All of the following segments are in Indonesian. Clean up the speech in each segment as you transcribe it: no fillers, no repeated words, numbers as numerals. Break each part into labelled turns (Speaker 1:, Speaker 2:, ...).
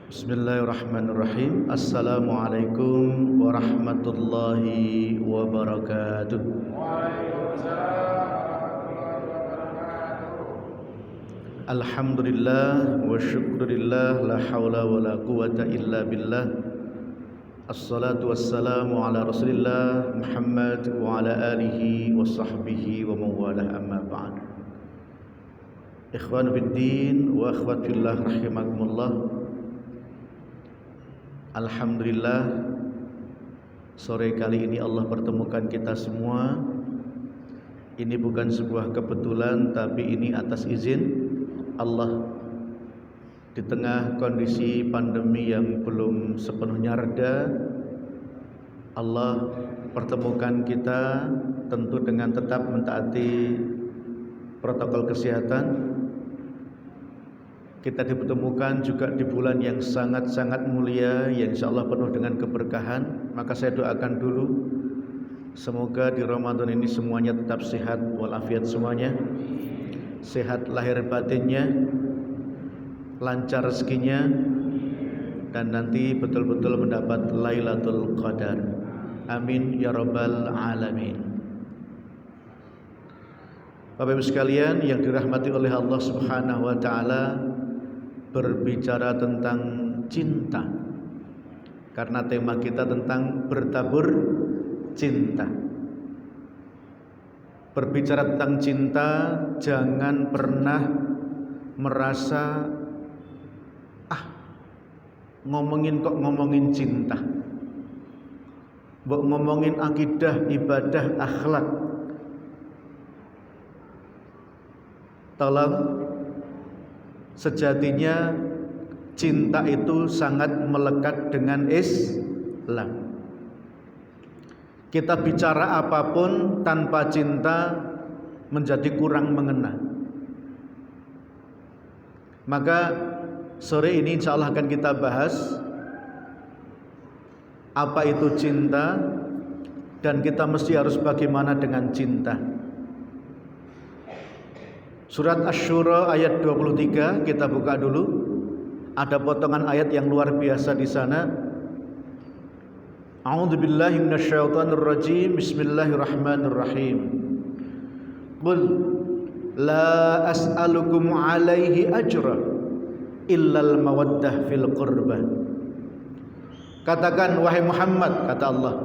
Speaker 1: Bismillahirrahmanirrahim. Assalamualaikum warahmatullahi wabarakatuh. Alhamdulillah wa syukurillah, la hawla wa la quwata illa billah. Assalatu wassalamu ala rasulillah Muhammad wa ala alihi wa sahbihi wa mawalah, amma ba'd. Ikhwan fiddin wa akhwat fillah rahimakumullah. Alhamdulillah, sore kali ini Allah pertemukan kita semua. Ini bukan sebuah kebetulan, tapi ini atas izin Allah. Di tengah kondisi pandemi yang belum sepenuhnya reda, Allah pertemukan kita tentu dengan tetap mentaati protokol kesehatan. Kita dipertemukan juga di bulan yang sangat-sangat mulia, yang insyaallah penuh dengan keberkahan. Maka saya doakan dulu, semoga di Ramadan ini semuanya tetap sehat walafiat semuanya, sehat lahir batinnya, lancar rezekinya, dan nanti betul-betul mendapat Lailatul Qadar. Amin ya rabbal alamin. Bapak Ibu sekalian yang dirahmati oleh Allah Subhanahu wa taala, berbicara tentang cinta, karena tema kita tentang bertabur cinta. Berbicara tentang cinta, jangan pernah merasa ngomongin kok ngomongin cinta, ngomongin akidah, ibadah, akhlak. Tolong, sejatinya cinta itu sangat melekat dengan Islam. Kita bicara apapun tanpa cinta menjadi kurang mengena. Maka sore ini insya Allah akan kita bahas apa itu cinta, dan kita mesti harus bagaimana dengan cinta. Surat Asy-Syura ayat 23, kita buka dulu. Ada potongan ayat yang luar biasa di sana. A'udzubillahi minasyaitonir rajim. Bismillahirrahmanirrahim. Qul la as'alukum 'alaihi ajra illal mawaddah fil qurbah. Katakan wahai Muhammad, kata Allah,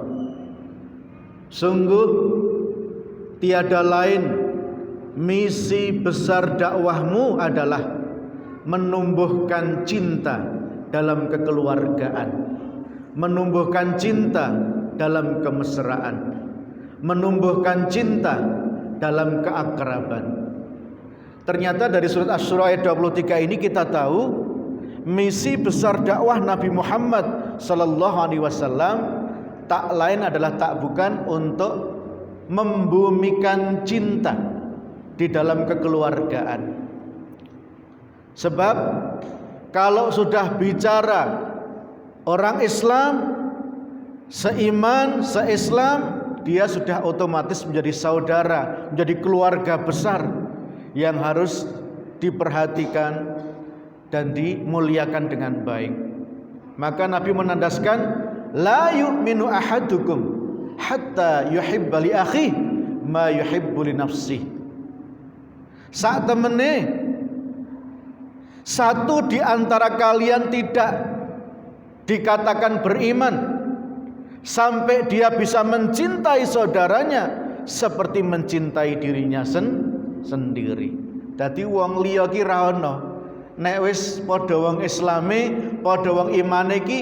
Speaker 1: sungguh tiada lain misi besar dakwahmu adalah menumbuhkan cinta dalam kekeluargaan, menumbuhkan cinta dalam kemesraan, menumbuhkan cinta dalam keakraban. Ternyata dari surat Asy-Syura ayat 23 ini kita tahu misi besar dakwah Nabi Muhammad sallallahu alaihi wasallam tak lain adalah tak bukan untuk membumikan cinta di dalam kekeluargaan. Sebab kalau sudah bicara orang Islam, seiman, seislam, dia sudah otomatis menjadi saudara, menjadi keluarga besar yang harus diperhatikan dan dimuliakan dengan baik. Maka Nabi menandaskan, la yu'minu ahadukum hatta yuhibba li akhihi ma yuhibbu li nafsihi. Saat temene satu di antara kalian tidak dikatakan beriman sampai dia bisa mencintai saudaranya seperti mencintai dirinya sendiri. Dadi wong liya ki ra ono, nek wis padha wong Islame, padha wong imane ki,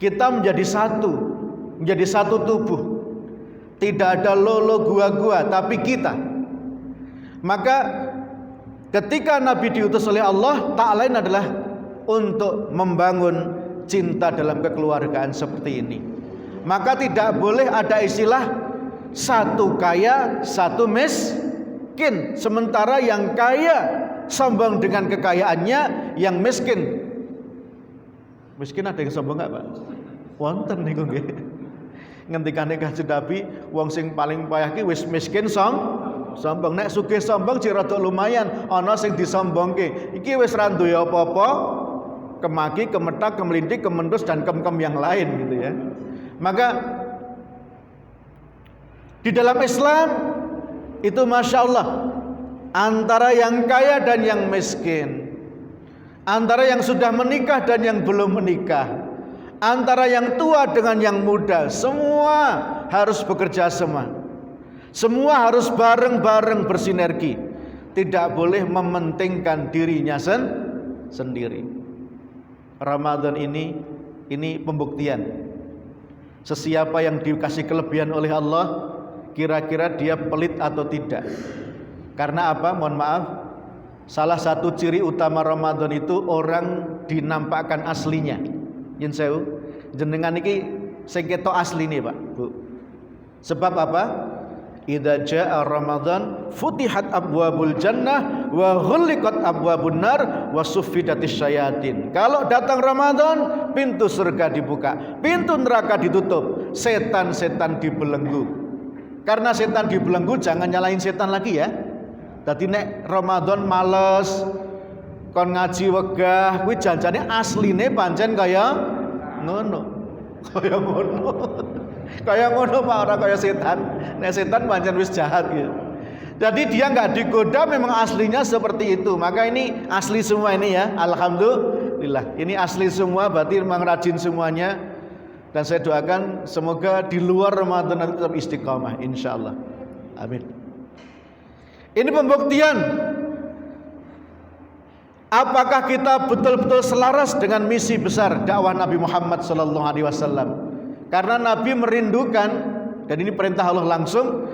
Speaker 1: kita menjadi satu tubuh. Tidak ada lolo gua-gua, tapi kita. Maka ketika Nabi diutus oleh Allah, tak lain adalah untuk membangun cinta dalam kekeluargaan seperti ini. Maka tidak boleh ada istilah satu kaya, satu miskin. Sementara yang kaya sombong dengan kekayaannya, yang miskin ada yang sombong enggak, Pak? Wonten niku nggih. Ngendikane Kanjeng Nabi, wong sing paling payah ki wis miskin sombong. Nek sugih sombong jek rada lumayan, ana sing disombongke. Iki wis ra duwe apa-apa, kemaki, kemetak, kemelintik, kemendus dan kem-kem yang lain gitu ya. Maka di dalam Islam itu Masya Allah, antara yang kaya dan yang miskin, antara yang sudah menikah dan yang belum menikah, antara yang tua dengan yang muda, semua harus bekerja sama. Semua harus bareng-bareng bersinergi. Tidak boleh mementingkan dirinya sendiri. Ramadan ini pembuktian. Sesiapa yang dikasih kelebihan oleh Allah, kira-kira dia pelit atau tidak. Karena apa? Mohon maaf, salah satu ciri utama Ramadan itu orang dinampakkan aslinya. Yen sewu, jenengan iki sing ketok asline, Pak, Bu. Sebab apa? Idza jaa Ramadan futihat abwabul jannah wa ghulliqat abwabun nar wa suffidatis syayatin. Kalau datang Ramadan, pintu surga dibuka, pintu neraka ditutup, setan-setan dibelenggu. Karena setan dibelenggu, jangan nyalain setan lagi ya. Dadi nek Ramadan males kon ngaji wegah, kuwi janjane asline pancen kaya ngono. Kaya ngono. Kaya ngono Pak, ora kaya setan. Nek setan pancen wis jahat gitu. Jadi dia nggak digoda, memang aslinya seperti itu. Maka ini asli semua ini ya. Alhamdulillah. Ini asli semua, berarti memang rajin semuanya. Dan saya doakan semoga di luar Ramadan nanti tetap istiqamah insyaallah. Amin. Ini pembuktian apakah kita betul-betul selaras dengan misi besar dakwah Nabi Muhammad SAW. Karena Nabi merindukan, dan ini perintah Allah langsung,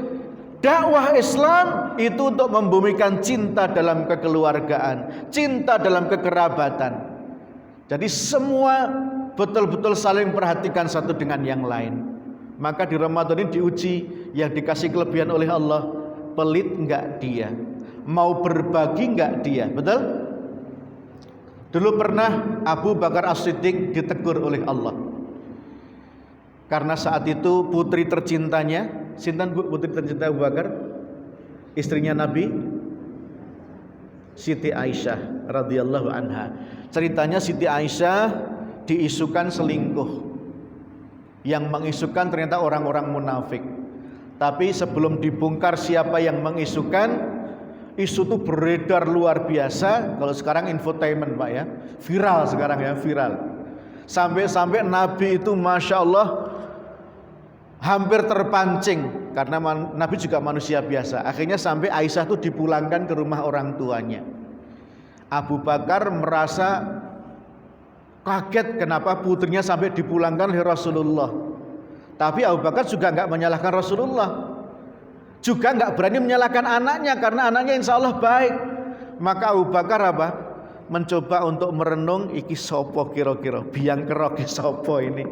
Speaker 1: dakwah Islam itu untuk membumikan cinta dalam kekeluargaan, cinta dalam kekerabatan. Jadi semua betul-betul saling perhatikan satu dengan yang lain. Maka di Ramadan ini diuji, yang dikasih kelebihan oleh Allah, pelit enggak dia, mau berbagi enggak dia, betul? Dulu pernah Abu Bakar As-Siddiq ditegur oleh Allah. Karena saat itu putri tercintanya, sinten Bu putri tercinta Abu Bakar? Istrinya Nabi, Siti Aisyah radhiyallahu anha. Ceritanya Siti Aisyah diisukan selingkuh. Yang mengisukan ternyata orang-orang munafik. Tapi sebelum dibongkar siapa yang mengisukan, isu itu beredar luar biasa. Kalau sekarang infotainment Pak ya, viral sekarang ya, viral. Sampai-sampai Nabi itu Masya Allah hampir terpancing. Karena Nabi juga manusia biasa. Akhirnya sampai Aisyah itu dipulangkan ke rumah orang tuanya. Abu Bakar merasa kaget kenapa putrinya sampai dipulangkan oleh Rasulullah. Tapi Abu Bakar juga enggak menyalahkan Rasulullah, juga enggak berani menyalahkan anaknya, karena anaknya insya Allah baik. Maka Abu Bakar apa? Mencoba untuk merenung, iki sopo kira-kira, biang keroke sopo ini.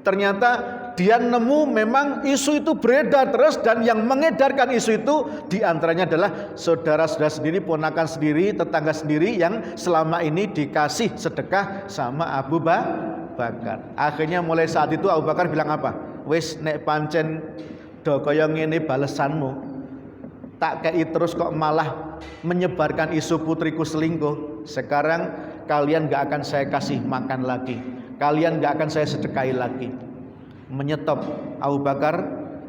Speaker 1: Ternyata dia nemu memang isu itu beredar terus, dan yang mengedarkan isu itu diantaranya adalah saudara-saudara sendiri, ponakan sendiri, tetangga sendiri yang selama ini dikasih sedekah sama Abu Bakar. Akhirnya mulai saat itu Abu Bakar bilang apa? Wis nek pancen do kaya ngene balesanmu, tak kei terus kok malah menyebarkan isu putriku selingkuh. Sekarang kalian gak akan saya kasih makan lagi, kalian gak akan saya sedekahi lagi. Menyetop Abu Bakar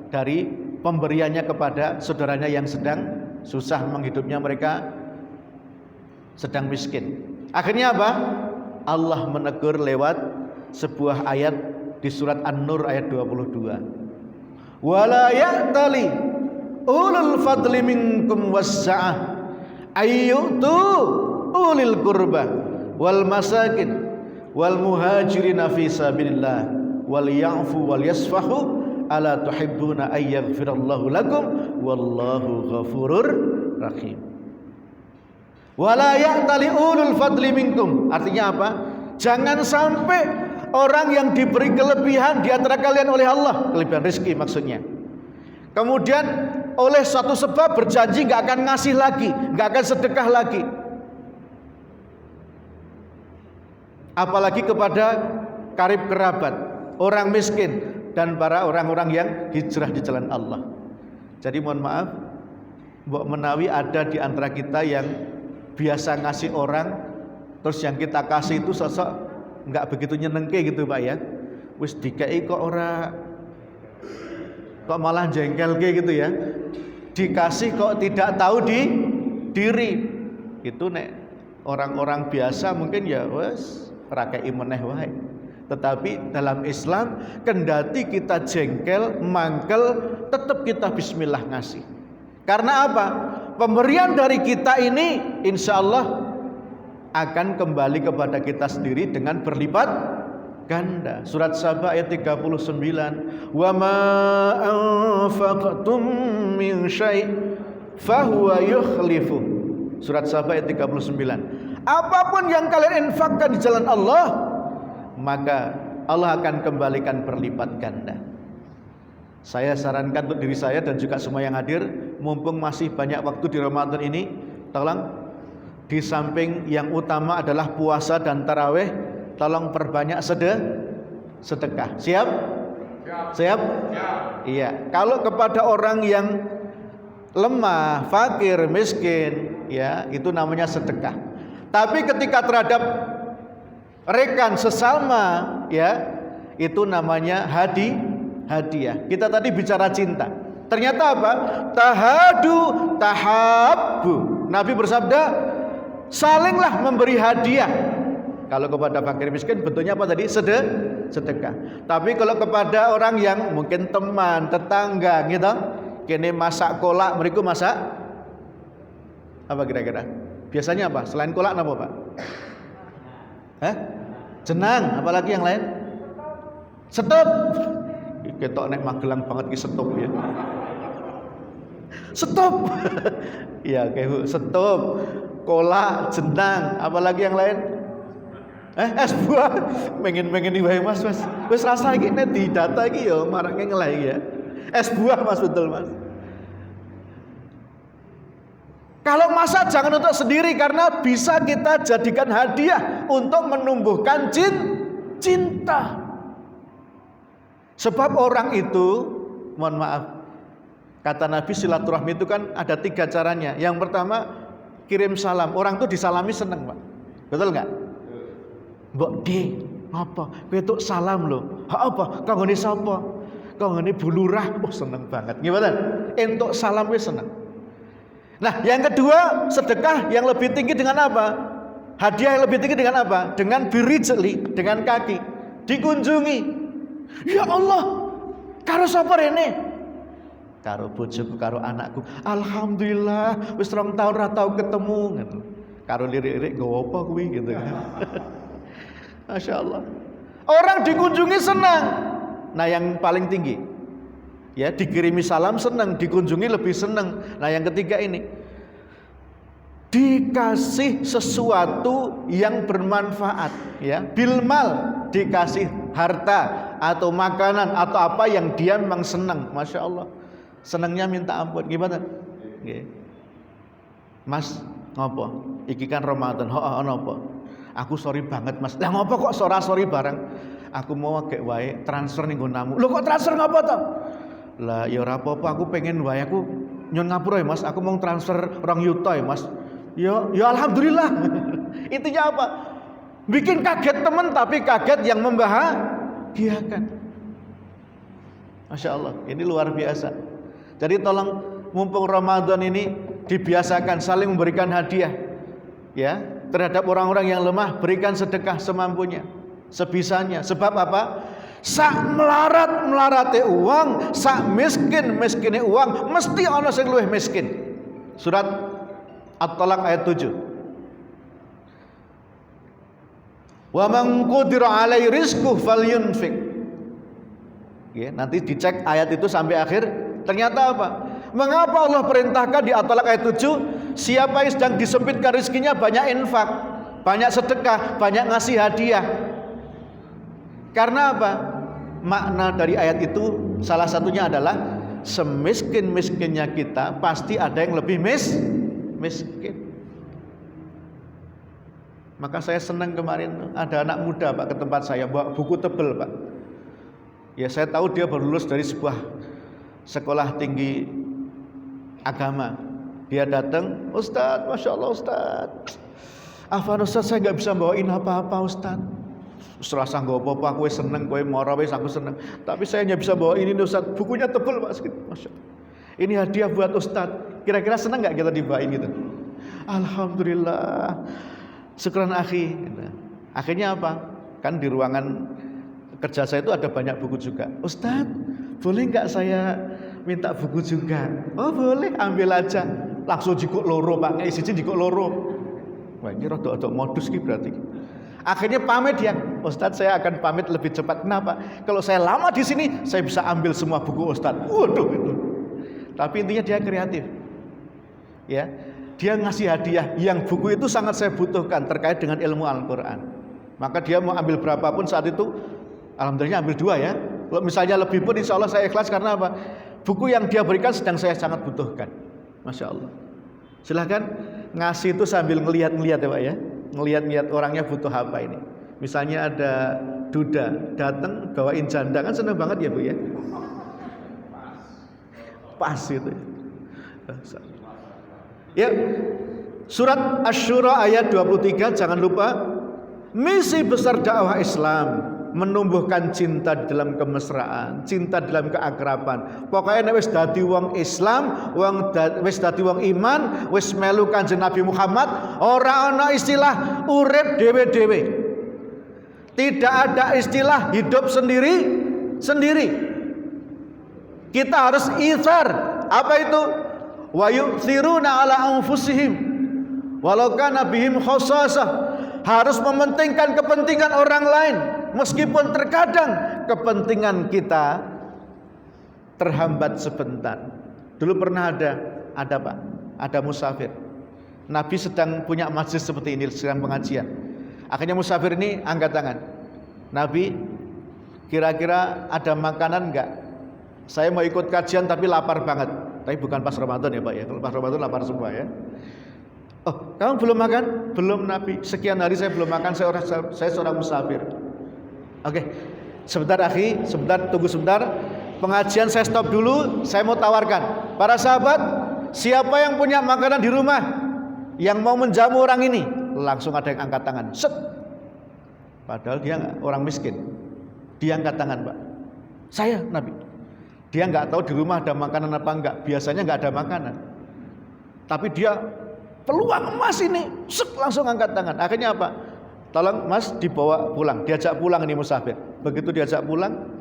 Speaker 1: dari pemberiannya kepada saudaranya yang sedang susah menghidupnya, mereka sedang miskin. Akhirnya apa? Allah menegur lewat sebuah ayat di surat An-Nur ayat 22. Wala ya'tali ulul fadli minkum wassa'ah ayyutu ulil qurba wal masakin wal muhajirin fi sabilillah wal ya'fu wal yasfahu ala tuhibbuna ay yaghfirallahu lakum wallahu ghafurur rahim. Wala ya'tali ulul fadli minkum, artinya apa? Jangan sampai orang yang diberi kelebihan di antara kalian oleh Allah, kelebihan rezeki maksudnya, kemudian oleh suatu sebab berjanji gak akan ngasih lagi, gak akan sedekah lagi, apalagi kepada karib kerabat, orang miskin, dan para orang-orang yang hijrah di jalan Allah. Jadi mohon maaf, mbok menawi ada di antara kita yang biasa ngasih orang, terus yang kita kasih itu sosok nggak begitu nyenengke gitu Pak ya. Wis dikei kok malah jengkelke gitu ya. Dikasih kok tidak tahu diri. Itu nek orang-orang biasa mungkin ya wes rakai meneh wae. Tetapi dalam Islam kendati kita jengkel, mangkel, tetap kita bismillah ngasih. Karena apa? Pemberian dari kita ini insya Allah akan kembali kepada kita sendiri dengan berlipat ganda. Surat Saba ayat 39. Wa ma anfaqtum min syai' fahuwa yukhlifu. Surat Saba ayat 39. Apapun yang kalian infakkan di jalan Allah, maka Allah akan kembalikan berlipat ganda. Saya sarankan untuk diri saya dan juga semua yang hadir, mumpung masih banyak waktu di Ramadan ini, tolong di samping yang utama adalah puasa dan tarawih, tolong perbanyak sedekah. Siap? Siap? Iya. Kalau kepada orang yang lemah, fakir, miskin, ya itu namanya sedekah. Tapi ketika terhadap rekan sesama, ya itu namanya hadiah. Kita tadi bicara cinta. Ternyata apa? Tahadu tahabbu. Nabi bersabda, salinglah memberi hadiah. Kalau kepada fakir miskin bentuknya apa tadi? Sedekah. Tapi kalau kepada orang yang mungkin teman, tetangga gitu, kene masak kolak, mereka masak apa kira-kira? Biasanya apa? Selain kolak apa Pak? Jenang, apalagi yang lain? Setop. Ketok nek Magelang banget ki setop ya. Setop. Iya, kayak setop, kolak, jenang, apalagi yang lain? Es buah. Pengen wae Mas. Wis rasa iki nek didata iki ya marake ngelai ya. Es buah Mas, betul Mas. Kalau masak jangan untuk sendiri, karena bisa kita jadikan hadiah untuk menumbuhkan cinta. Sebab orang itu, mohon maaf, kata Nabi silaturahmi itu kan ada 3 caranya. Yang pertama kirim salam. Orang itu disalami seneng Pak. Betul nggak? Mbok di apa? Kowe tuk salam lho. Apa? Kanggone sapa? Kanggone bulurah. Oh seneng banget. Gimana? Entuk salam wis seneng. Nah, yang kedua, sedekah yang lebih tinggi dengan apa? Hadiah yang lebih tinggi dengan apa? Dengan birijli, dengan kaki. Dikunjungi. Ya Allah, karo sapa rene? Karo bojoku, karo anakku. Alhamdulillah, wis 2 tahun ra tau ketemu gitu. Karo lirik-lirik nggo apa kuwi gitu kan. Masya Allah. Orang dikunjungi senang. Nah, yang paling tinggi, ya dikirimi salam senang, dikunjungi lebih senang. Nah yang ketiga ini, dikasih sesuatu yang bermanfaat, ya bilmal, dikasih harta atau makanan atau apa yang dia memang senang. Masya Allah, senangnya minta ampun. Gimana? Mas ngopo? Iki kan Ramadan. Ngopo? Aku sorry banget Mas. Lah ngopo kok sorry bareng? Aku mau agek wae transfer ning nggonamu. Lho kok transfer ngopo to? Lah ya ora apa-apa, aku pengen wae aku nyon ngapura ya Mas, aku mau transfer 2 juta ya Mas. Ya alhamdulillah. Intinya apa? Bikin kaget teman, tapi kaget yang membahagiakan. Masya Allah, ini luar biasa. Jadi tolong mumpung Ramadan ini dibiasakan saling memberikan hadiah, ya terhadap orang-orang yang lemah. Berikan sedekah semampunya, sebisanya. Sebab apa? Sak melarat-melarate uang, sak miskin-miskine uang, mesti ana sing luwih miskin. Surat At-Talaq ayat 7. Wa man qudira 'alaihi rizquhu falyunfiq. Ya, nanti dicek ayat itu sampai akhir. Ternyata apa? Mengapa Allah perintahkan di At-Talaq ayat 7, siapa yang sedang disempitkan rezekinya banyak infak, banyak sedekah, banyak ngasih hadiah. Karena apa? Makna dari ayat itu salah satunya adalah semiskin-miskinnya kita pasti ada yang lebih miskin. Maka saya senang kemarin ada anak muda Pak ke tempat saya bawa buku tebel Pak. Ya saya tahu dia baru lulus dari sebuah sekolah tinggi agama. Dia datang, Ustadz, Masya Allah Ustadz, Afan Ustadz, saya nggak bisa bawain apa-apa Ustadz. Serasa nggak apa-apa, aku seneng, kowe marah wis aku seneng. Tapi saya nggak bisa bawain ini Ustadz, bukunya tebel Pak. Masya Allah. Ini hadiah buat Ustadz. Kira-kira seneng nggak kita dibawain gitu? Alhamdulillah. Syukran akhi. Akhirnya apa? Kan di ruangan kerja saya itu ada banyak buku juga. Ustadz, boleh nggak saya minta buku juga? Oh boleh, ambil aja. Langsung jikuk loro Pak, nggak isi jikuk loro. Wah ini rada-rada modus ki berarti. Akhirnya pamit dia, Ustadz saya akan pamit lebih cepat. Kenapa? Kalau saya lama di sini, saya bisa ambil semua buku Ustadz. Waduh itu. Tapi intinya dia kreatif. Ya, dia ngasih hadiah yang buku itu sangat saya butuhkan terkait dengan ilmu Al-Quran. Maka dia mau ambil berapapun saat itu, alhamdulillah ambil 2 ya. Kalau misalnya lebih pun insya Allah saya ikhlas karena apa? Buku yang dia berikan sedang saya sangat butuhkan. Masya Allah. Silahkan ngasih itu sambil ngelihat-ngelihat ya Pak ya. Ngelihat-ngelihat orangnya butuh apa ini. Misalnya ada duda datang bawain janda, kan senang banget ya Bu ya. Pas itu. Ya. Surat Asy-Syura ayat 23, jangan lupa misi besar dakwah Islam menumbuhkan cinta di dalam kemesraan, cinta dalam keakraban. Pokoknya nek wis dadi wong Islam, wis dadi wong iman, wis melu Kanjeng Nabi Muhammad, ora ana istilah urip dhewe-dhewe. Tidak ada istilah hidup sendiri. Kita harus itsar. Apa itu? Wa yu'thiruna ala anfusihim walau kana bihim khassasah. Harus mementingkan kepentingan orang lain. Meskipun terkadang kepentingan kita terhambat sebentar. Dulu pernah ada Pak, ada musafir. Nabi sedang punya masjid seperti ini, sedang pengajian. Akhirnya musafir ini angkat tangan. Nabi, kira-kira ada makanan enggak? Saya mau ikut kajian tapi lapar banget. Tapi bukan pas Ramadan ya Pak ya. Kalau pas Ramadan lapar semua ya. Oh, kamu belum makan? Belum Nabi. Sekian hari saya belum makan. Saya seorang musafir. Oke, sebentar akhi, tunggu sebentar. Pengajian saya stop dulu. Saya mau tawarkan, para sahabat, siapa yang punya makanan di rumah, yang mau menjamu orang ini? Langsung ada yang angkat tangan. Set. Padahal dia orang miskin. Dia angkat tangan Pak. Saya Nabi. Dia nggak tahu di rumah ada makanan apa enggak. Biasanya nggak ada makanan. Tapi dia peluang emas ini, langsung angkat tangan. Akhirnya apa? Tolong Mas dibawa pulang, diajak pulang ini musafir. Begitu diajak pulang,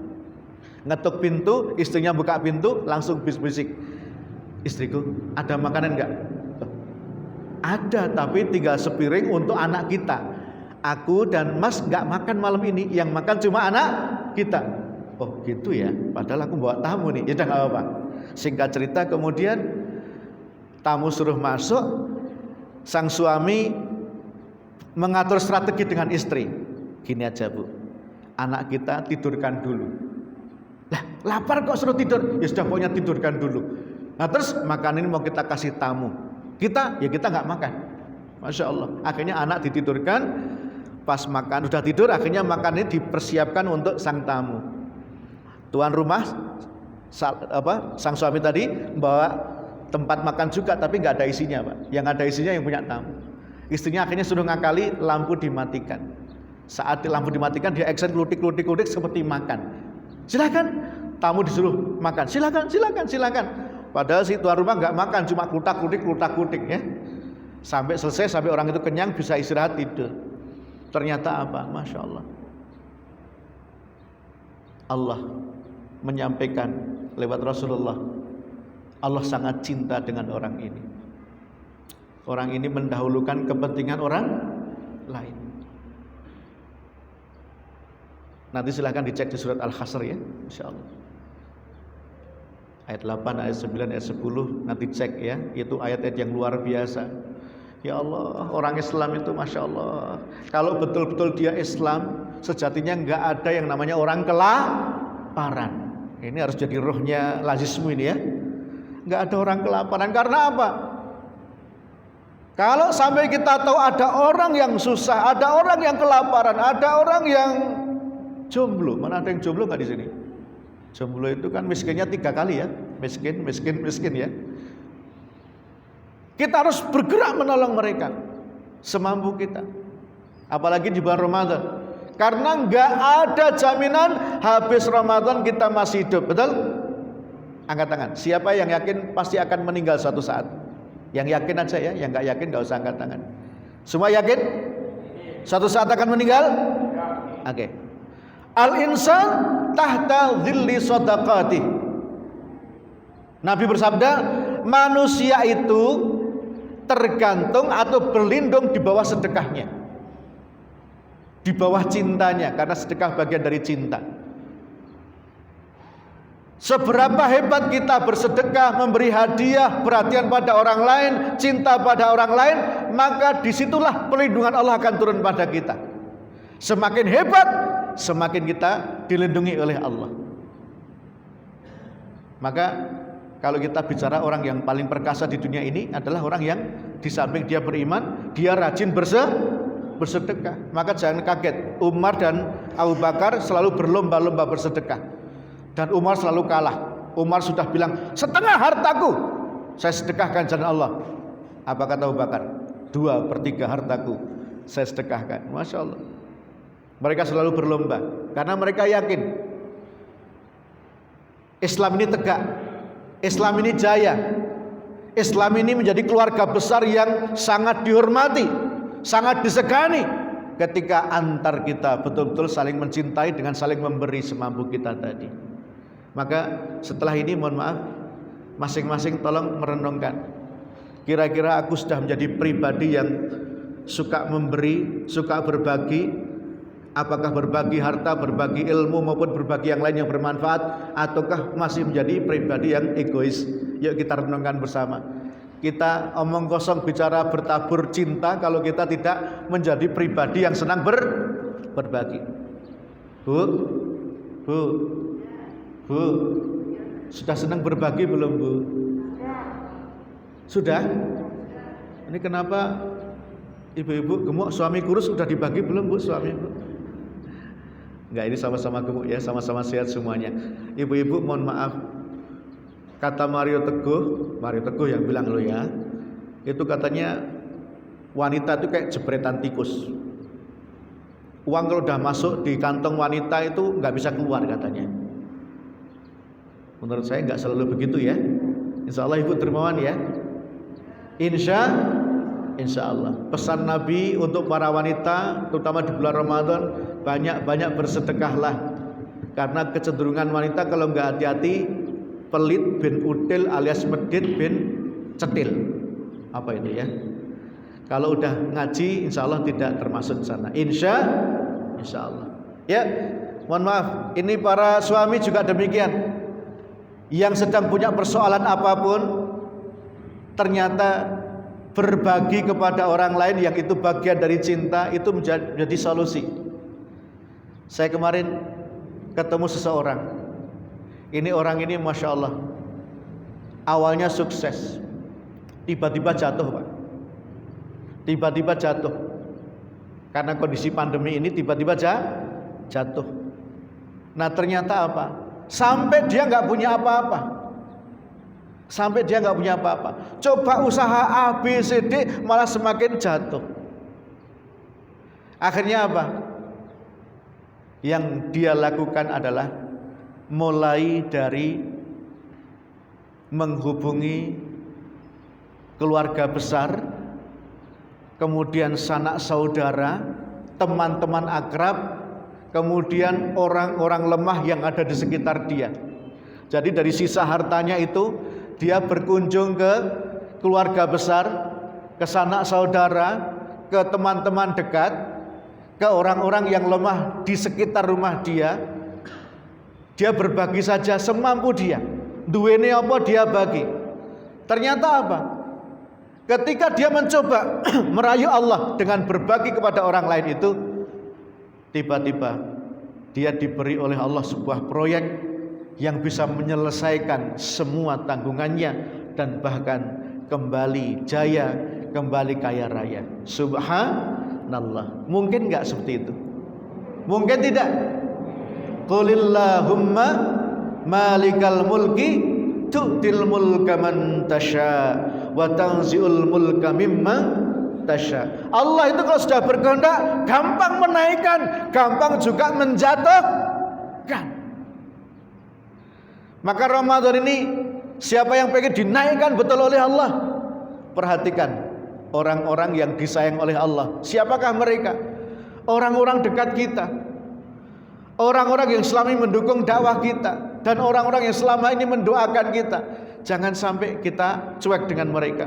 Speaker 1: ngetuk pintu, istrinya buka pintu, langsung bisik-bisik. Istriku, ada makanan enggak? Ada, tapi tinggal sepiring untuk anak kita. Aku dan Mas enggak makan malam ini, yang makan cuma anak kita. Oh gitu ya, padahal aku bawa tamu nih. Ya udah enggak apa-apa. Singkat cerita kemudian tamu suruh masuk. Sang suami mengatur strategi dengan istri. Gini aja Bu, anak kita tidurkan dulu. Lah lapar kok suruh tidur? Ya sudah pokoknya tidurkan dulu. Nah terus makan ini mau kita kasih tamu. Kita nggak makan. Masya Allah. Akhirnya anak ditidurkan. Pas makan udah tidur, akhirnya makan ini dipersiapkan untuk sang tamu. Tuan rumah sang suami tadi bawa tempat makan juga, tapi nggak ada isinya Pak. Yang ada isinya yang punya tamu. Istrinya akhirnya suruh ngakali, lampu dimatikan. Saat lampu dimatikan dia action klutik seperti makan. Silakan, tamu disuruh makan. Silakan. Padahal si tuan rumah nggak makan, cuma klutak-klutik ya. Sampai selesai, sampai orang itu kenyang bisa istirahat tidur. Ternyata apa? Masya Allah. Allah menyampaikan lewat Rasulullah. Allah sangat cinta dengan orang ini. Orang ini mendahulukan kepentingan orang lain. Nanti silahkan dicek di surat Al-Hasr ya, insyaallah. Ayat 8, ayat 9, ayat 10 nanti cek ya. Itu ayat-ayat yang luar biasa. Ya Allah, orang Islam itu Masya Allah. Kalau betul-betul dia Islam, sejatinya nggak ada yang namanya orang kelaparan. Ini harus jadi rohnya lazismu ini ya. Nggak ada orang kelaparan. Karena apa? Kalau sampai kita tahu ada orang yang susah, ada orang yang kelaparan, ada orang yang jomblo. Mana ada yang jomblo nggak di sini? Jomblo itu kan miskinnya 3 kali ya. Miskin ya. Kita harus bergerak menolong mereka semampu kita. Apalagi di bulan Ramadan. Karena nggak ada jaminan habis Ramadan kita masih hidup, betul? Angkat tangan. Siapa yang yakin pasti akan meninggal suatu saat? Yang yakin aja ya, yang nggak yakin nggak usah angkat tangan. Semua yakin? Suatu saat akan meninggal? Oke. Al-insan tahta dhilli shadaqati. Nabi bersabda, manusia itu tergantung atau berlindung di bawah sedekahnya, di bawah cintanya, karena sedekah bagian dari cinta. Seberapa hebat kita bersedekah, memberi hadiah, perhatian pada orang lain, cinta pada orang lain, maka disitulah perlindungan Allah akan turun pada kita. Semakin hebat, semakin kita dilindungi oleh Allah. Maka kalau kita bicara orang yang paling perkasa di dunia ini adalah orang yang di samping dia beriman, dia rajin bersedekah. Maka jangan kaget, Umar dan Abu Bakar selalu berlomba-lomba bersedekah. Dan Umar selalu kalah. Umar sudah bilang, setengah hartaku saya sedekahkan jalan Allah. Apa kata Abu Bakar? 2/3 hartaku saya sedekahkan. Masya Allah. Mereka selalu berlomba karena mereka yakin Islam ini tegak, Islam ini jaya, Islam ini menjadi keluarga besar yang sangat dihormati, sangat disegani ketika antar kita betul-betul saling mencintai dengan saling memberi semampu kita tadi. Maka setelah ini mohon maaf, masing-masing tolong merenungkan, kira-kira aku sudah menjadi pribadi yang suka memberi, suka berbagi. Apakah berbagi harta, berbagi ilmu maupun berbagi yang lain yang bermanfaat, ataukah masih menjadi pribadi yang egois? Yuk kita renungkan bersama. Kita omong kosong bicara bertabur cinta kalau kita tidak menjadi pribadi yang senang berbagi. Bu, sudah senang berbagi belum, Bu? Sudah? Ini kenapa ibu-ibu gemuk, suami kurus sudah dibagi belum, Bu, suami, Bu? Enggak, ini sama-sama gemuk ya, sama-sama sehat semuanya. Ibu-ibu mohon maaf, kata Mario Teguh yang bilang lo ya, itu katanya wanita itu kayak jepretan tikus. Uang kalau udah masuk di kantong wanita itu nggak bisa keluar katanya. Menurut saya nggak selalu begitu ya. Insya Allah ibu dermawan ya. Insya Allah. Pesan Nabi untuk para wanita, terutama di bulan Ramadan, banyak-banyak bersedekahlah. Karena kecenderungan wanita kalau nggak hati-hati, pelit bin udil alias medit bin cetil. Apa itu ya? Kalau udah ngaji, insya Allah tidak termasuk sana. Insya Allah. Ya, mohon maaf. Ini para suami juga demikian. Yang sedang punya persoalan apapun, ternyata berbagi kepada orang lain yang itu bagian dari cinta itu menjadi solusi. Saya kemarin ketemu seseorang. Orang ini Masya Allah, awalnya sukses, tiba-tiba jatuh, Pak. Tiba-tiba jatuh karena kondisi pandemi ini, tiba-tiba jatuh. Nah ternyata apa? Sampai dia nggak punya apa-apa. Coba usaha A, B, C, D malah semakin jatuh. Akhirnya apa? Yang dia lakukan adalah mulai dari menghubungi keluarga besar, kemudian sanak saudara, teman-teman akrab, kemudian orang-orang lemah yang ada di sekitar dia. Jadi dari sisa hartanya itu dia berkunjung ke keluarga besar, ke sanak saudara, ke teman-teman dekat, ke orang-orang yang lemah di sekitar rumah dia. Dia berbagi saja semampu dia. Duwene apa dia bagi. Ternyata apa? Ketika dia mencoba merayu Allah dengan berbagi kepada orang lain itu, tiba-tiba dia diberi oleh Allah sebuah proyek yang bisa menyelesaikan semua tanggungannya dan bahkan kembali jaya, kembali kaya raya. Subhanallah. Mungkin enggak seperti itu? Mungkin tidak. Qulillahumma malikal mulki tu'til mulka man tasya wa tanzi'ul mulka mimman tasya. Allah itu kalau sudah berkehendak gampang menaikkan, gampang juga menjatuhkan. Maka Ramadan ini siapa yang pengen dinaikkan betul oleh Allah? Perhatikan orang-orang yang disayang oleh Allah. Siapakah mereka? Orang-orang dekat kita, orang-orang yang selama ini mendukung dakwah kita, dan orang-orang yang selama ini mendoakan kita. Jangan sampai kita cuek dengan mereka.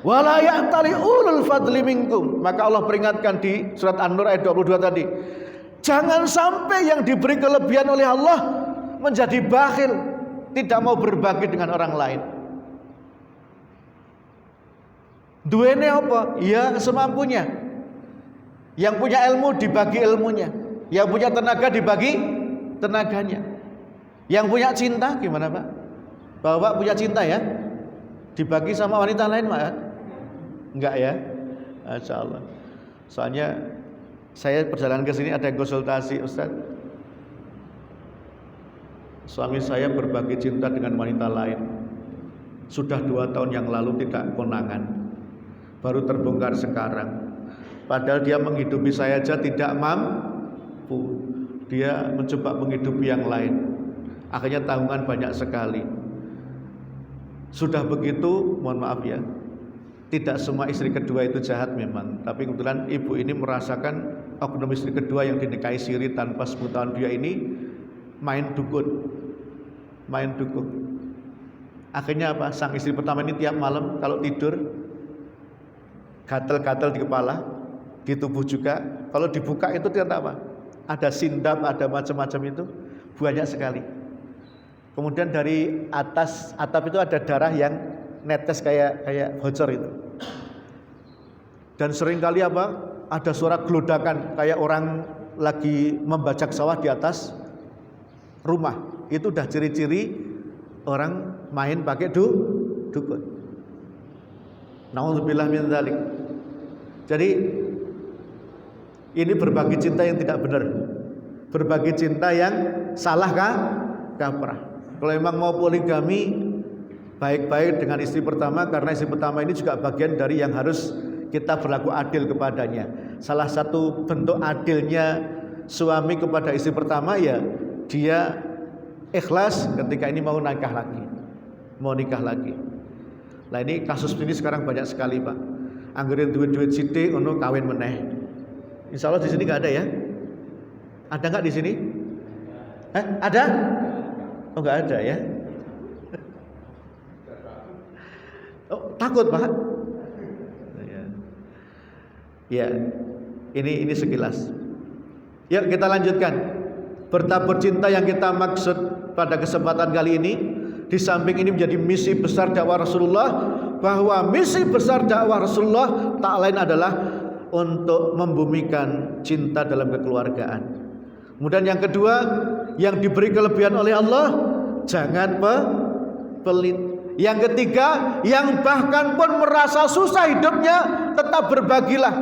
Speaker 1: Wala ya'tali ulul fadli minkum. Maka Allah peringatkan di surat An-Nur ayat 22 tadi, jangan sampai yang diberi kelebihan oleh Allah menjadi bakhil, tidak mau berbagi dengan orang lain. Duene apa? Ya semampunya. Yang punya ilmu dibagi ilmunya, yang punya tenaga dibagi tenaganya. Yang punya cinta gimana Pak? Bapak punya cinta ya? Dibagi sama wanita lain Pak? Enggak ya? Masya Allah. Soalnya saya perjalanan ke sini ada yang konsultasi, Ustaz. Suami saya berbagi cinta dengan wanita lain. Sudah 2 tahun yang lalu tidak konangan. Baru terbongkar sekarang. Padahal dia menghidupi saya aja tidak mampu. Dia mencoba menghidupi yang lain. Akhirnya tanggungan banyak sekali. Sudah begitu, mohon maaf ya, tidak semua istri kedua itu jahat memang. Tapi kebetulan ibu ini merasakan oknum istri kedua yang dinikahi siri tanpa sepengetahuan dia ini main dukun. Akhirnya apa? Sang istri pertama ini tiap malam kalau tidur gatal-gatal di kepala, di tubuh juga. Kalau dibuka itu ternyata apa? Ada sindap, ada macam-macam itu banyak sekali. Kemudian dari atas atap itu ada darah yang netes kayak bocor itu. Dan sering kali apa? Ada suara gelodakan kayak orang lagi membajak sawah di atas rumah. Itu udah ciri-ciri orang main pakai dukun. Nauzubillah min dzalik. Jadi ini berbagi cinta yang tidak benar, berbagi cinta yang salah kaprah. Kalau memang mau poligami, baik-baik dengan istri pertama, karena istri pertama ini juga bagian dari yang harus kita berlaku adil kepadanya. Salah satu bentuk adilnya suami kepada istri pertama ya dia ikhlas ketika ini mau nikah lagi. Nah ini kasus ini sekarang banyak sekali Pak. Anggerin duit sithik ono kawin meneh. Insya Allah di sini nggak ada ya? Ada nggak di sini? Ada? Oh nggak ada ya? Oh takut Pak? Ya, ini sekilas. Yuk kita lanjutkan. Bertabur cinta yang kita maksud pada kesempatan kali ini, di samping ini menjadi misi besar dakwah Rasulullah, bahwa misi besar dakwah Rasulullah tak lain adalah untuk membumikan cinta dalam kekeluargaan. Kemudian yang kedua, yang diberi kelebihan oleh Allah jangan pelit. Yang ketiga, yang bahkan pun merasa susah hidupnya tetap berbagilah.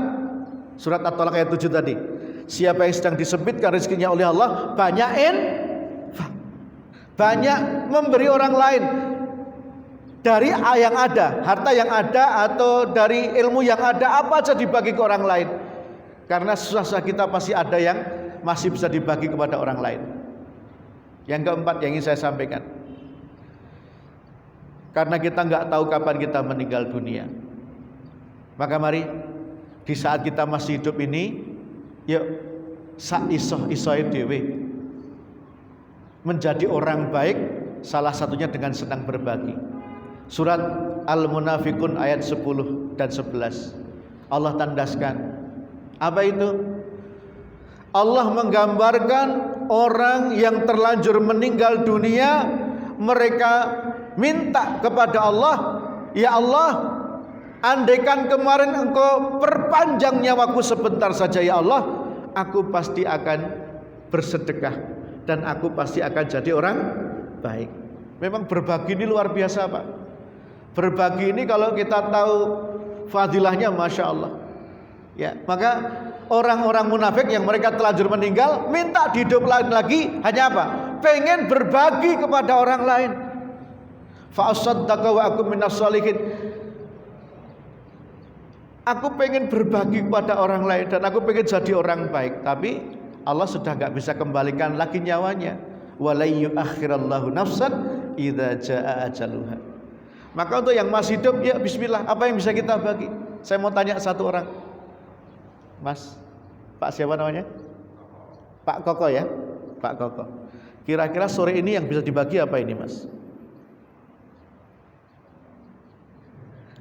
Speaker 1: Surat At-Talaq ayat 7 tadi. Siapa yang sedang disempitkan rezekinya oleh Allah, banyak memberi orang lain dari yang ada, harta yang ada atau dari ilmu yang ada, apa aja dibagi ke orang lain. Karena susah kita pasti ada yang masih bisa dibagi kepada orang lain. Yang keempat yang ingin saya sampaikan, karena kita nggak tahu kapan kita meninggal dunia, maka mari di saat kita masih hidup ini, yuk sak iso-isoe dhewe menjadi orang baik, salah satunya dengan senang berbagi. Surat Al-Munafiqun ayat 10 dan 11 Allah tandaskan. Apa itu? Allah menggambarkan orang yang terlanjur meninggal dunia, mereka minta kepada Allah, ya Allah, andaikan kemarin engkau perpanjang nyawaku sebentar saja ya Allah, aku pasti akan bersedekah dan aku pasti akan jadi orang baik. Memang berbagi ini luar biasa Pak. Berbagi ini kalau kita tahu fadilahnya Masya Allah ya, maka orang-orang munafik yang mereka telanjur meninggal minta dihidupkan lagi, hanya apa? Pengen berbagi kepada orang lain. Fa asaddaqa wa akum minas shalihin. Aku pengen berbagi kepada orang lain dan aku pengen jadi orang baik, tapi Allah sudah gak bisa kembalikan lagi nyawanya. Wala yu'akhirallahu nafsan idza jaa ajaluha. Maka untuk yang masih hidup, ya bismillah, apa yang bisa kita bagi? Saya mau tanya satu orang. Mas, Pak siapa namanya? Pak Koko ya? Pak Koko. Kira-kira sore ini yang bisa dibagi apa ini, Mas?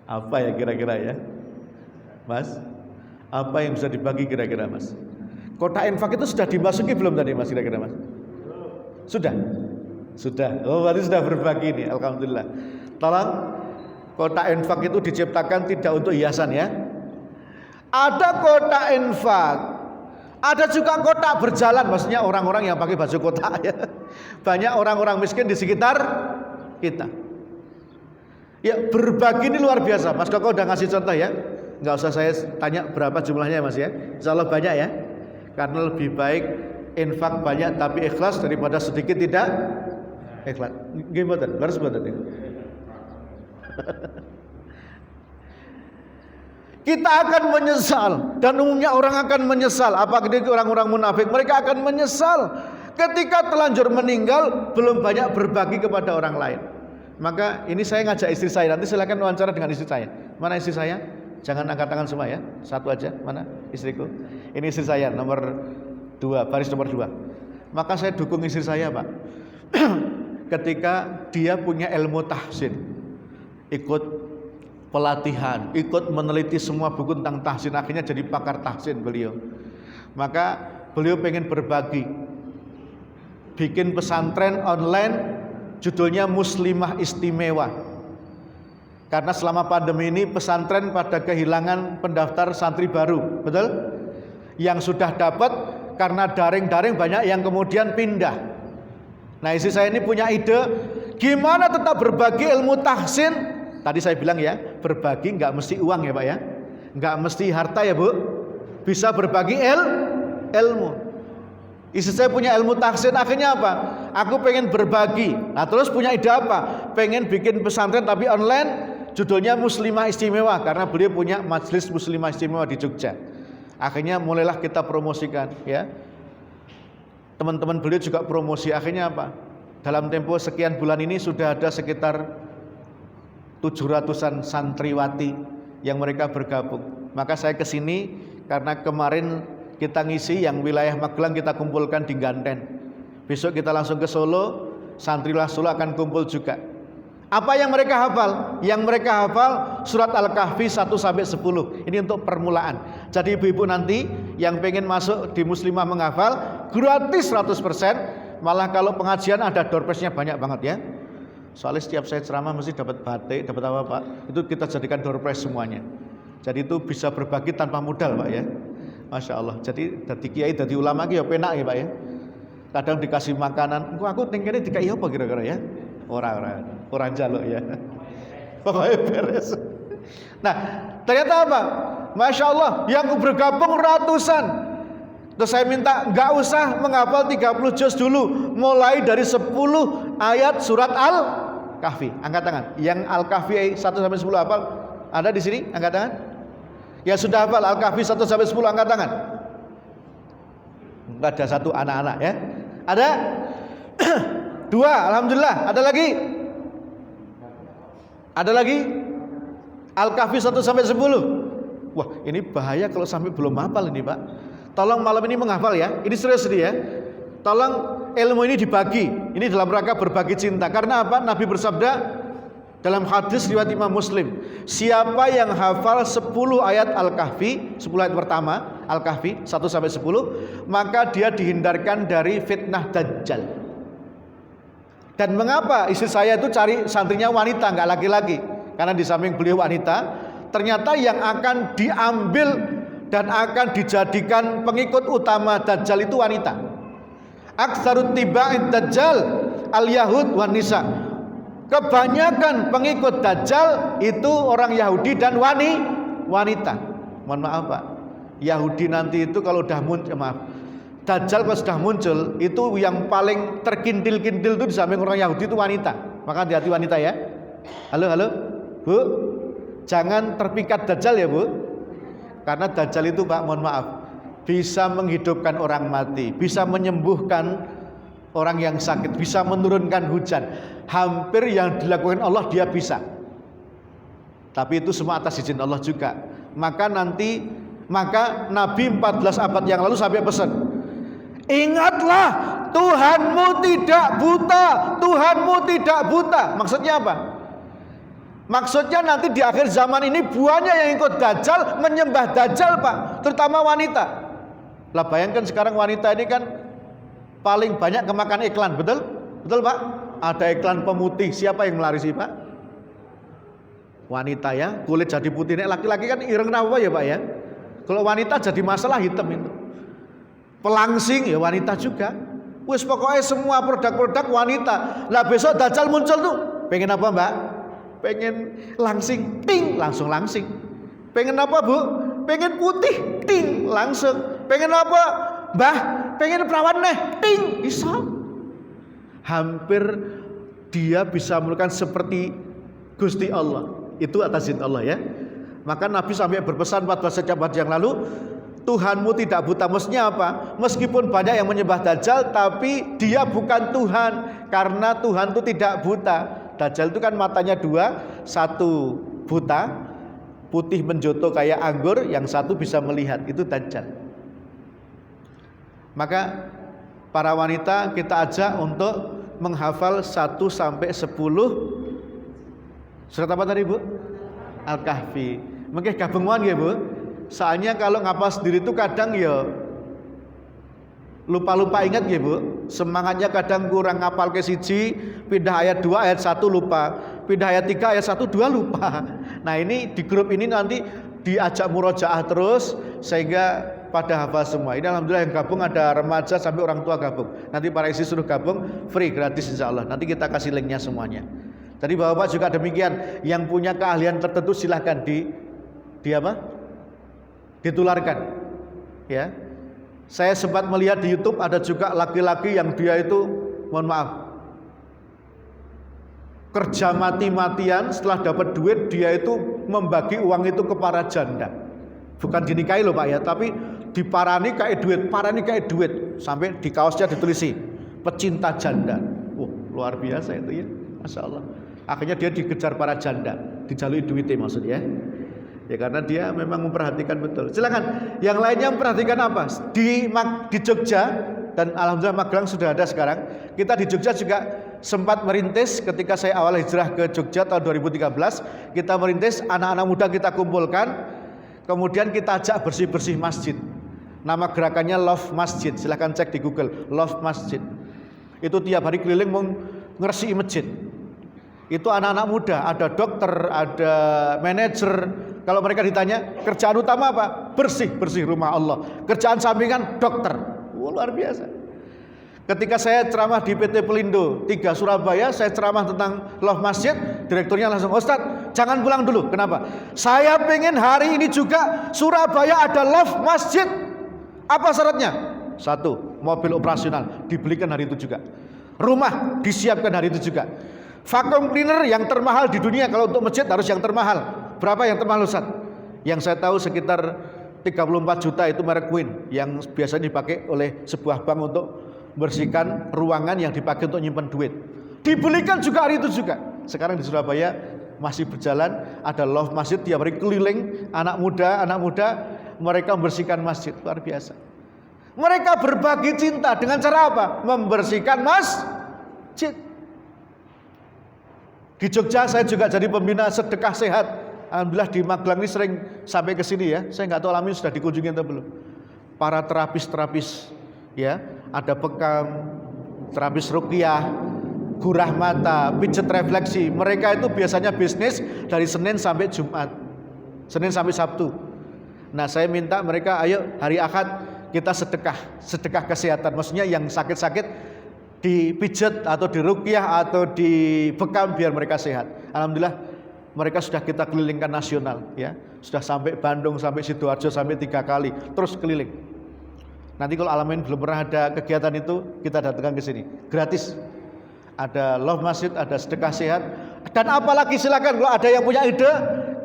Speaker 1: Apa ya kira-kira ya? Mas, apa yang bisa dibagi kira-kira, Mas? Kotak infak itu sudah dimasuki belum tadi, Mas, kira-kira, Mas? Sudah? Sudah. Oh, berarti sudah berbagi nih, alhamdulillah. Tolong, kotak infak itu diciptakan tidak untuk hiasan ya. Ada kotak infak, ada juga kotak berjalan, maksudnya orang-orang yang pakai baju kotak ya. Banyak orang-orang miskin di sekitar kita. Ya, berbagi ini luar biasa. Mas Koko udah ngasih contoh ya. Nggak usah saya tanya berapa jumlahnya, Mas ya. Insya Allah banyak ya. Karena lebih baik infak banyak tapi ikhlas daripada sedikit tidak ikhlas. Gimana? Harus betul. Kita akan menyesal, dan umumnya orang akan menyesal. Apalagi orang-orang munafik, mereka akan menyesal ketika telanjur meninggal belum banyak berbagi kepada orang lain. Maka ini saya ngajak istri saya, nanti silakan wawancara dengan istri saya. Mana istri saya? Jangan angkat tangan semua ya, satu aja. Mana istriku? Ini istri saya nomor 2, baris nomor 2. Maka saya dukung istri saya, Pak. Ketika dia punya ilmu tahsin, ikut pelatihan, ikut meneliti semua buku tentang tahsin, akhirnya jadi pakar tahsin beliau. Maka beliau pengen berbagi, bikin pesantren online, judulnya Muslimah Istimewa. Karena selama pandemi ini pesantren pada kehilangan pendaftar santri baru, betul? Yang sudah dapat karena daring-daring banyak yang kemudian pindah. Nah, istri saya ini punya ide, gimana tetap berbagi ilmu tahsin. Tadi saya bilang ya, berbagi nggak mesti uang ya Pak ya, nggak mesti harta ya Bu, bisa berbagi ilmu. Istri saya punya ilmu tahsin, akhirnya apa? Aku pengen berbagi. Nah terus punya ide apa? Pengen bikin pesantren tapi online, judulnya Muslimah Istimewa, karena beliau punya majelis Muslimah Istimewa di Jogja. Akhirnya mulailah kita promosikan ya. Teman-teman beliau juga promosi, akhirnya apa? Dalam tempo sekian bulan ini sudah ada sekitar 700-an santriwati yang mereka bergabung. Maka saya kesini karena kemarin kita ngisi yang wilayah Magelang kita kumpulkan di Ganten. Besok kita langsung ke Solo, santriwati Solo akan kumpul juga. Apa yang mereka hafal? Yang mereka hafal surat Al-Kahfi 1-10. Ini untuk permulaan. Jadi ibu-ibu nanti yang pengen masuk di Muslimah menghafal gratis 100%. Malah kalau pengajian ada door prize-nya banyak banget ya. Soalnya setiap saya ceramah mesti dapat batik, dapat apa Pak? Itu kita jadikan door prize semuanya. Jadi itu bisa berbagi tanpa modal Pak ya. Masya Allah. Jadi dari kiai, dari ulama ya penak ya Pak ya. Kadang dikasih makanan, aku tinggalnya dikai apa kira-kira ya? Orang jaluk ya. Pokoknya beres. Nah, ternyata apa? Masya Allah, yang bergabung ratusan. Terus saya minta nggak usah menghafal 30 juz dulu, mulai dari 10 ayat surat Al-Kahfi. Angkat tangan. Yang Al-Kahfi 1-10 hafal? Ada di sini? Angkat tangan. Ya sudah hafal Al-Kahfi 1-10 angkat tangan. Ada satu anak-anak ya. Ada? 2, alhamdulillah. Ada lagi? Ada lagi? Al-Kahfi 1-10. Wah, ini bahaya kalau sampai belum hafal ini, Pak. Tolong malam ini menghafal ya. Ini serius nih ya. Tolong ilmu ini dibagi. Ini dalam rangka berbagi cinta. Karena apa? Nabi bersabda dalam hadis riwayat Imam Muslim, siapa yang hafal 10 ayat Al-Kahfi, 10 ayat pertama Al-Kahfi 1-10, maka dia dihindarkan dari fitnah Dajjal. Dan mengapa istri saya itu cari santrinya wanita, nggak laki-laki? Karena di samping beliau wanita, ternyata yang akan diambil dan akan dijadikan pengikut utama Dajjal itu wanita. Aktsarut tiba'id Dajjal al-Yahud wan nisa. Kebanyakan pengikut Dajjal itu orang Yahudi dan wanita. Mohon maaf Pak, Yahudi nanti itu kalau udah muncul, Dajjal kalau sudah muncul, itu yang paling terkintil-kintil itu di samping orang Yahudi itu wanita. Maka hati-hati wanita ya. Halo Bu, jangan terpikat Dajjal ya Bu. Karena Dajjal itu Pak, mohon maaf, bisa menghidupkan orang mati, bisa menyembuhkan orang yang sakit, bisa menurunkan hujan. Hampir yang dilakukan Allah dia bisa. Tapi itu semua atas izin Allah juga. Maka Nabi 14 abad yang lalu sampai pesan, ingatlah Tuhanmu tidak buta, Tuhanmu tidak buta. Maksudnya apa? Maksudnya nanti di akhir zaman ini banyak yang ikut Dajjal, menyembah Dajjal Pak, terutama wanita. Lah bayangkan sekarang wanita ini kan paling banyak kemakan iklan, betul? Betul Pak? Ada iklan pemutih, siapa yang melarisi Pak? Wanita ya, kulit jadi putih. Laki-laki kan ireng apa ya Pak ya? Kalau wanita jadi masalah hitam itu. Pelangsing ya wanita juga. Wis pokoknya semua produk-produk wanita. Lah besok Dajjal muncul tuh, pengen apa Mbak? Pengen langsing, ting, langsung langsing. Pengen apa Bu? Pengen putih, ting, langsung. Pengen apa Mbah? Pengen perawan neh, ting, bisa. Hampir dia bisa melakukan seperti Gusti Allah. Itu atas izin Allah ya. Maka Nabi sampai berpesan 14 abad yang lalu, Tuhanmu tidak buta. Maksudnya apa? Meskipun banyak yang menyembah Dajjal, tapi dia bukan Tuhan. Karena Tuhan itu tidak buta. Dajjal itu kan matanya dua, satu buta, putih menjoto kayak anggur, yang satu bisa melihat, itu Dajjal. Maka para wanita kita ajak untuk menghafal 1 sampai 10 surat apa tadi Bu? Al-Kahfi. Mungkin gabungan ya Bu. Soalnya kalau ngapal sendiri itu kadang ya lupa-lupa, ingat ya Bu. Semangatnya kadang kurang, ngapal ke siji, pindah ayat 2, ayat 1 lupa, pindah ayat 3, ayat 1, 2 lupa. Nah ini di grup ini nanti diajak murojaah terus sehingga pada hafal semua. Ini alhamdulillah yang gabung ada remaja sampai orang tua gabung. Nanti para istri suruh gabung, free, gratis insya Allah. Nanti kita kasih linknya semuanya. Tadi Bapak juga demikian, yang punya keahlian tertentu silahkan ditularkan. Ya. Saya sempat melihat di YouTube ada juga laki-laki yang dia itu, mohon maaf, kerja mati-matian, setelah dapat duit dia itu membagi uang itu ke para janda. Bukan dinikahi loh Pak ya, tapi diparani kayak duit, parani kayak duit, sampai di kaosnya ditulisi pecinta janda. Luar biasa itu ya, Masya Allah. Akhirnya dia dikejar para janda, dijalui duitnya maksudnya. Ya karena dia memang memperhatikan betul. Silakan yang lainnya memperhatikan apa? Di Jogja, dan alhamdulillah Magelang sudah ada sekarang. Kita di Jogja juga sempat merintis ketika saya awal hijrah ke Jogja tahun 2013. Kita merintis, anak-anak muda kita kumpulkan, kemudian kita ajak bersih-bersih masjid. Nama gerakannya Love Masjid. Silakan cek di Google, Love Masjid. Itu tiap hari keliling mau ngeresiki masjid. Itu anak-anak muda, ada dokter, ada manajer. Kalau mereka ditanya, kerjaan utama apa? Bersih rumah Allah. Kerjaan sampingan dokter. Luar biasa. Ketika saya ceramah di PT Pelindo 3 Surabaya, saya ceramah tentang Love Masjid, direkturnya langsung, Ustadz jangan pulang dulu. Kenapa? Saya pengen hari ini juga Surabaya ada Love Masjid. Apa syaratnya? 1, mobil operasional dibelikan hari itu juga. Rumah disiapkan hari itu juga. Vacuum cleaner yang termahal di dunia, kalau untuk masjid harus yang termahal. Berapa yang termahal Ustaz? Yang saya tahu sekitar 34 juta itu merek Queen, yang biasanya dipakai oleh sebuah bank untuk bersihkan ruangan yang dipakai untuk nyimpan duit. Dibelikan juga hari itu juga. Sekarang di Surabaya masih berjalan, ada Love Masjid, tiap hari keliling anak muda mereka membersihkan masjid. Luar biasa. Mereka berbagi cinta dengan cara apa? Membersihkan masjid. Di Jogja saya juga jadi pembina sedekah sehat. Alhamdulillah di Magelang ini sering sampai ke sini ya. Saya nggak tahu Alamin sudah dikunjungi atau belum. Para terapis ya, ada bekam, terapis ruqyah, gurah mata, pijet refleksi. Mereka itu biasanya bisnis dari Senin sampai Jumat, Senin sampai Sabtu. Nah saya minta mereka, ayo hari Ahad kita sedekah kesehatan. Maksudnya yang sakit-sakit dipijet atau diruqyah atau dibekam biar mereka sehat. Alhamdulillah mereka sudah kita kelilingkan nasional ya. Sudah sampai Bandung, sampai Sidoarjo, sampai 3 kali terus keliling. Nanti kalau Alamin belum pernah ada kegiatan itu, kita datangkan ke sini gratis. Ada Love Masjid, ada sedekah sehat, dan apalagi silakan kalau ada yang punya ide,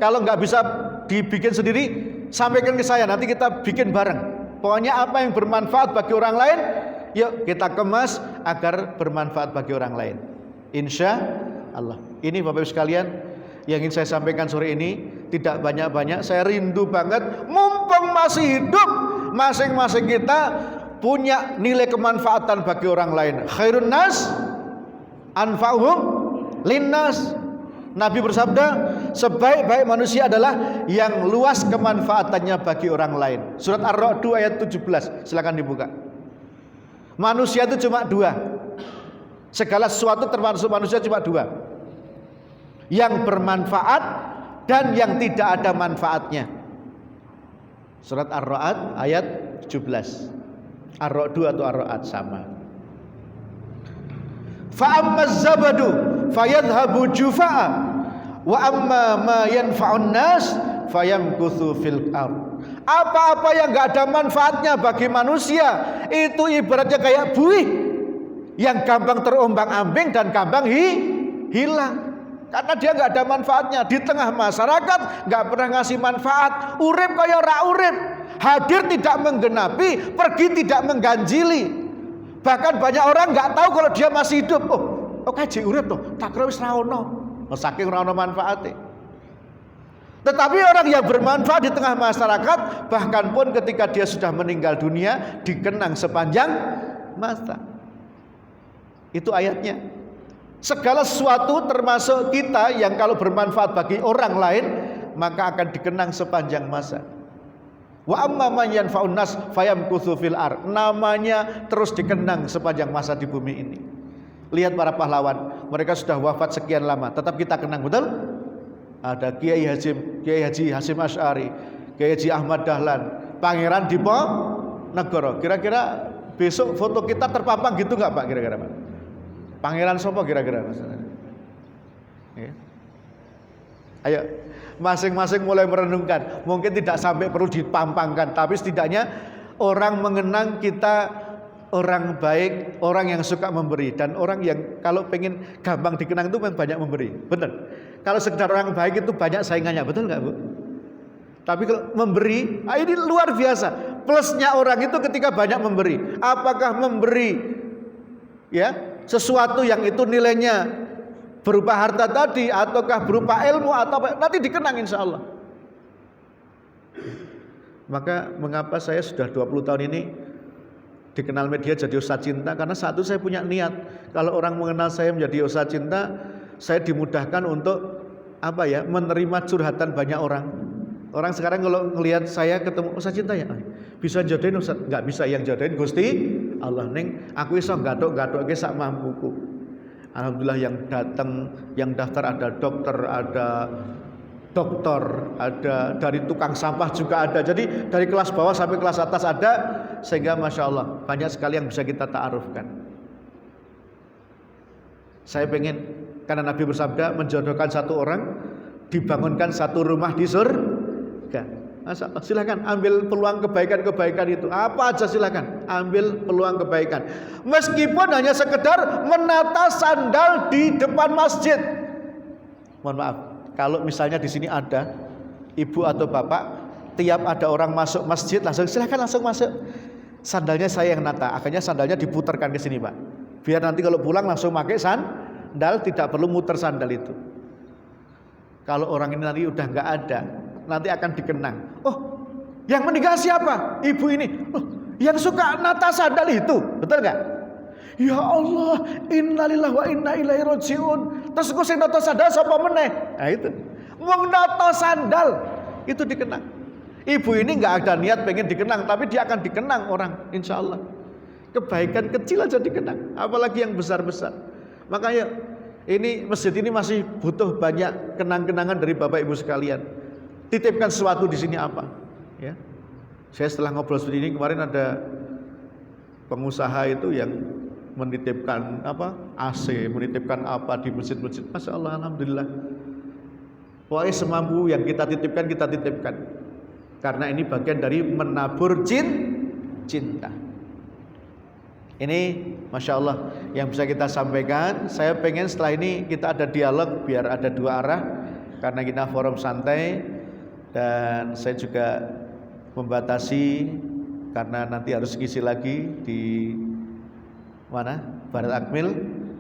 Speaker 1: kalau nggak bisa dibikin sendiri, sampaikan ke saya, nanti kita bikin bareng. Pokoknya apa yang bermanfaat bagi orang lain, yuk kita kemas agar bermanfaat bagi orang lain. Insya Allah. Ini Bapak Ibu sekalian yang ingin saya sampaikan sore ini. Tidak banyak-banyak, saya rindu banget mumpung masih hidup, masing-masing kita punya nilai kemanfaatan bagi orang lain. Khairun nas anfa'uhum linnas. Nabi bersabda, sebaik-baik manusia adalah yang luas kemanfaatannya bagi orang lain. Surat Ar-Ra'd ayat 17, silakan dibuka. Manusia itu cuma dua. Segala sesuatu termasuk manusia cuma dua. Yang bermanfaat dan yang tidak ada manfaatnya. Surat Ar-Ra'd ayat 17. Ar-Ra'd atau Ar-Ra'd sama. Fa ammaz zabadu fayadhhabu jufa'a wa amma ma yanfa'un nas fayamkuthu fil ard. Apa-apa yang enggak ada manfaatnya bagi manusia itu ibaratnya kayak buih yang gampang terombang-ambing dan gampang hilang. Karena dia enggak ada manfaatnya. Di tengah masyarakat enggak pernah ngasih manfaat. Urip kaya ora urip. Hadir tidak menggenapi, pergi tidak mengganjili. Bahkan banyak orang nggak tahu kalau dia masih hidup. Oh kaji urip tuh, tak kira wis ra ono. Saking ra ono manfaate. Tetapi orang yang bermanfaat di tengah masyarakat, bahkan pun ketika dia sudah meninggal dunia, dikenang sepanjang masa. Itu ayatnya. Segala sesuatu termasuk kita yang kalau bermanfaat bagi orang lain, maka akan dikenang sepanjang masa. Wa amma man yanfa'un nas fayamkuthu fil ard. Namanya terus dikenang sepanjang masa di bumi ini. Lihat para pahlawan, mereka sudah wafat sekian lama, tetap kita kenang, betul? Ada Kiai Haji Hasyim Asy'ari, Kiai Haji Ahmad Dahlan, Pangeran Diponegoro. Kira-kira besok foto kita terpampang gitu nggak Pak? Kira-kira Pak? Pangeran sopo kira-kira? Ya. Ayo. Masing-masing mulai merenungkan. Mungkin tidak sampai perlu dipampangkan, tapi setidaknya orang mengenang kita orang baik, orang yang suka memberi, dan orang yang kalau pengen gampang dikenang itu banyak memberi. Benar. Kalau sekedar orang baik itu banyak saingannya, betul nggak Bu? Tapi kalau memberi, ini luar biasa. Plusnya orang itu ketika banyak memberi. Apakah memberi ya sesuatu yang itu nilainya berupa harta tadi, ataukah berupa ilmu, atau apa, nanti dikenang insya Allah. Maka mengapa saya sudah 20 tahun ini dikenal media jadi Ustadz Cinta? Karena satu, saya punya niat, kalau orang mengenal saya menjadi Ustadz Cinta, saya dimudahkan untuk apa ya, menerima curhatan banyak orang. Orang sekarang kalau ngelihat saya ketemu Ustadz Cinta ya, bisa jodohin Ustadz? Nggak bisa, yang jodohin Gusti Allah. Neng, aku iso gathuk-gathuk sak mampuku. Alhamdulillah yang datang, yang daftar ada dokter, ada doktor, ada dari tukang sampah juga ada. Jadi dari kelas bawah sampai kelas atas ada, sehingga Masya Allah banyak sekali yang bisa kita ta'arufkan. Saya pengen, karena Nabi bersabda menjodohkan satu orang, dibangunkan satu rumah di surga. Masya Allah, silahkan ambil peluang kebaikan-kebaikan itu. Apa aja silahkan ambil peluang kebaikan. Meskipun hanya sekedar menata sandal di depan masjid. Mohon maaf, kalau misalnya di sini ada ibu atau bapak, tiap ada orang masuk masjid silahkan langsung masuk. Sandalnya saya yang nata, akhirnya sandalnya diputarkan ke sini Pak. Biar nanti kalau pulang langsung pakai sandal, tidak perlu muter sandal itu. Kalau orang ini nanti udah nggak ada, nanti akan dikenang. Oh, yang meninggal siapa? Ibu ini. Oh, yang suka nata sandal itu, betul nggak? Ya Allah, innalillahi wa inna ilaihi rajiun. Terus kok sing nata sandal sapa meneh? Nah itu. Wong nata sandal itu dikenang. Ibu ini nggak ada niat pengen dikenang, tapi dia akan dikenang orang, insya Allah. Kebaikan kecil aja dikenang, apalagi yang besar-besar. Makanya ini masjid ini masih butuh banyak kenang-kenangan dari Bapak Ibu sekalian. Titipkan sesuatu di sini apa? Ya. Saya setelah ngobrol seperti ini kemarin ada pengusaha itu yang menitipkan apa? AC, menitipkan apa di masjid-masjid. Masya Allah, alhamdulillah. Pokoknya semampu yang kita titipkan, kita titipkan. Karena ini bagian dari menabur cinta. Ini Masya Allah yang bisa kita sampaikan. Saya pengen setelah ini kita ada dialog biar ada dua arah. Karena kita forum santai. Dan saya juga membatasi karena nanti harus ngisi lagi di mana? Barat Akmil.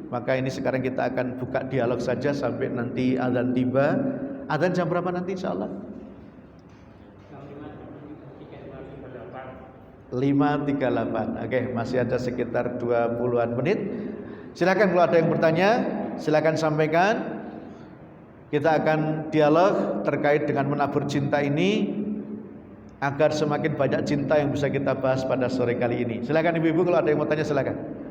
Speaker 1: Maka ini sekarang kita akan buka dialog saja sampai nanti azan tiba. Azan jam berapa nanti insyaallah? 5.38. Oke, masih ada sekitar 20-an menit. Silakan kalau ada yang bertanya, silakan sampaikan. Kita akan dialog terkait dengan menabur cinta ini agar semakin banyak cinta yang bisa kita bahas pada sore kali ini. Silakan ibu-ibu kalau ada yang mau tanya silakan.